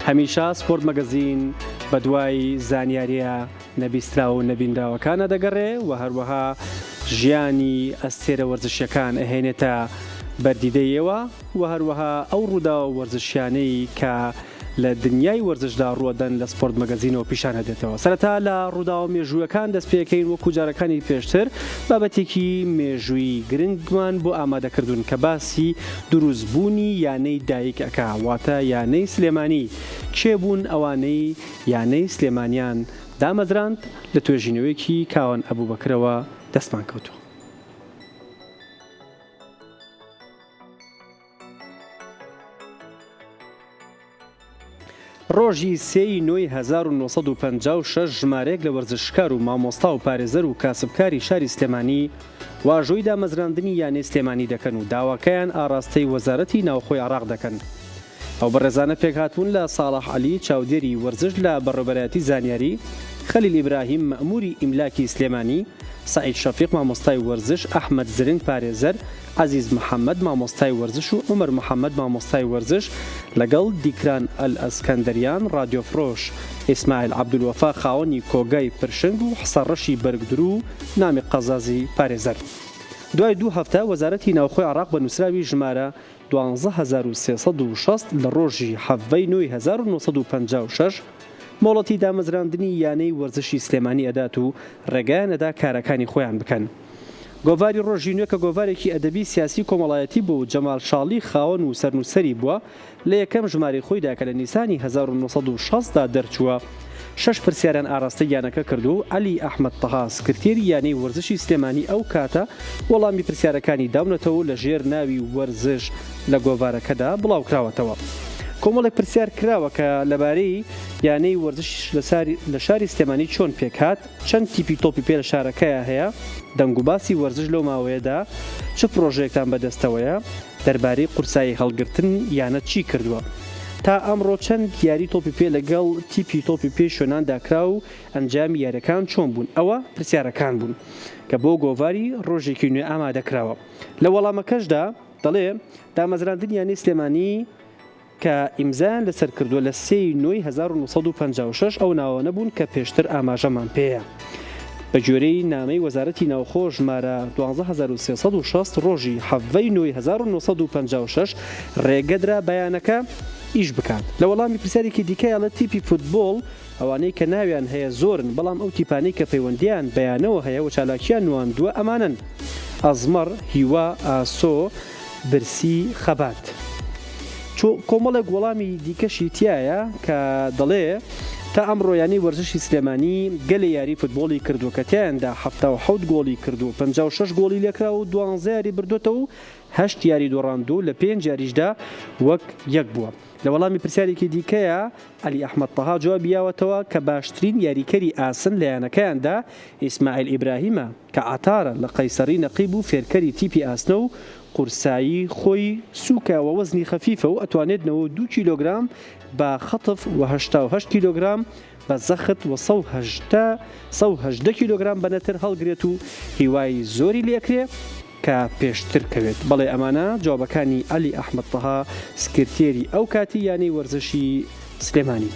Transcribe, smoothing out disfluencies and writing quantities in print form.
هەمیشە سپۆرت مەگەزین بە دوای زانیاریە نەبیسترا و نەبینراوەکانە دەگەڕێ و هەروەها ژیانی ئەستێرە وەرزشیەکان ئەهێنێتە بەردیدەیەوە و هەروەها ئەو ڕوودا وەرزشیانەی کە لە دنیای وەرزشدا ڕوەدەن لە سپۆرت مەگەزینەوە پیشان هەدێتەوە. سەرەتا لە ڕوودا و مێژوویەکان دەست پێکەین وەکو جارەکانی پێشتر بابەتێکی مێژووی گرنگمان بۆ ئامادەکردوون کە باسی دروستبوونی یانەی دایک ئەکا واتە یانەی سلێمانی کێبوون ئەوانەی یانەی سلێمانیان دامەزراند لە توێژینەوەیەکی کاوەن ئەبوبەکرەوە دەستمان کەوتووە. ڕۆژی 3 نۆی 1956 ژمارەیەک لە وەرزشکار و مامۆستا و پارێزەر و کاسبکاری شاری سلێمانی واژۆی دامەزراندنی یانەی سلێمانی دەکەن و داواکەیان ئاراستەی وەزارەتی ناوخۆی عێراق دەکەن. ئەو بەڕێزانە پێکهاتوون لە ساڵح عەلی چاودێری وەرزش لە بەڕێوەبەرایەتی زانیاری، خەلیل ئیبراهیم مەئموری ئیملاکی سلێمانی، سعید شەفیق مامۆستای وەرزش، ئەحمەد زرنگ پارێزەر، عەزیز محەممەد مامۆستای وەرزش و عومەر محەممەد مامۆستای وەرزش لەگەڵ دیکران ئەلئەسکەندەریان ڕادیۆفرۆش، ئیسماعیل عەبدولوەفا خاوەنی کۆگای پرشنگ و حەسەنڕەشی بەرگدر و نامی قەزازی پارێزەر. دوای 2 هەفتە وەزارەتی ناوخۆی عێراق بە نووسراوی ژمارە 12360 لە ڕۆژی 7 نۆی 1956 مۆڵەتی دامەزراندنی یانەی وەرزشی سلێمانی ئەدات و ڕێگایانەدا کارەکانی خۆیان بکەن. گۆڤاری ڕۆژی نوێ کە گۆڤارێکی ئەدەبی سیاسی کۆمەڵایەتی بوو جەمال شاڵی خاوەن و سەرنووسەری بووە لە یەکەم ژمارەی خۆیدا کە لە نیسانی 1960دا دەرچووە. 6 پرسیاران ئاراستەی یانەکە کردو و عەلی ئەحمەد تەها سکرتێری یانەی وەرزشی سلێمانی ئەو کاتە وەڵامی پرسیارەکانی داونەتەوە لە ژێر ناوی وەرزش لە گۆڤارەکەدا بڵاوکراوەتەوە. کۆمەڵێک پرسیار کراوە کە لەبارەی یانەی وەرزش لە شاری سلێمانی چۆن پێکات، چەند تیپی تۆپی پێ لە شارەکەیە هەیە، دەنگ و باسی وەرزش لەو ماوەیەدا چ پرۆژەیەکتان بەدەستەوەیە، دەربارەی قورسایی هەڵگرتن یانە چی کردووە. تا ئەمڕۆ چەند یاری تۆپی پێ لەگەڵ تیپی تۆپی پێ شوێنانداکرا و ئەنجامی یاریەکان چۆن بوون. ئەوە پرسیارەکان بوون کە بۆ گۆڤاری ڕۆژێکی نوێ ئامادەکراوە. لە وەڵامەکەشدا دەڵێ دامەزراندنی یانەی سلێمانی کە ئیمزان لەسەر کردووە لە 3 نۆی 1956 ئەو ناوە نەبوون کە پێشتر ئاماژەمان پێیە. بە جۆرەی نامەی وەزارەتی ناوخۆ ژمارە 12360 ڕۆژی 7 نۆی 1956 ڕێگەدرا بەیانەکە ئیش بکات. لە وەڵامی پرسیارێکی دیکەیە لە تیپی فوتبۆڵ ئەوانەی کە ناویان هەیە زۆرن بەڵام ئەو تیپانەی کە پەیوەندیان بەیانەوە هەیە و چالاکیان نواندووە ئەمانن: ئەزمەر، هیوا، ئاسۆ، برسی، خەبات. کۆمەڵێک وەڵامی دیکەشی تایە کە دەڵێ تا ئەمڕۆ یانەی وەرزشی سلێمانی گەلێ یاری فوتبۆڵی کردو کە تیاندا 77 گۆڵی کردو، 56 گۆڵی لێکرا و 12 یاری بردوتەوە و 8 یاری دۆڕاندوو لە 5 یاریشدا وەک یەک بووە. لە وەڵامی پرسیارێکی دیکەیە عەلی ئەحمەد تەها جوابیاوەتەوە کە باشترین یاریکەری ئاسن لە یانەکەیاندا ئیسماعیل ئیبراهیمە کە عەتارە لە قەیسەری نەقیب و فێرکەری تیپی ئاسنە و قورسایی خۆی سووکەوە وەزنی خەفیفە و ئەتوانێت 92 کیلۆگرام بە خەتف و 88 کیلۆگرام بە زەخت و 180 کیلۆگرام بەنەتر هەڵگرێت و هیوای زۆری لێکرێ کە پێشتر کەوێت. بەڵێ ئەمانە جوابەکانی عەلی ئەحمەد تەها سکرتێری ئەو کاتی یانەی وەرزشی سلێمانی.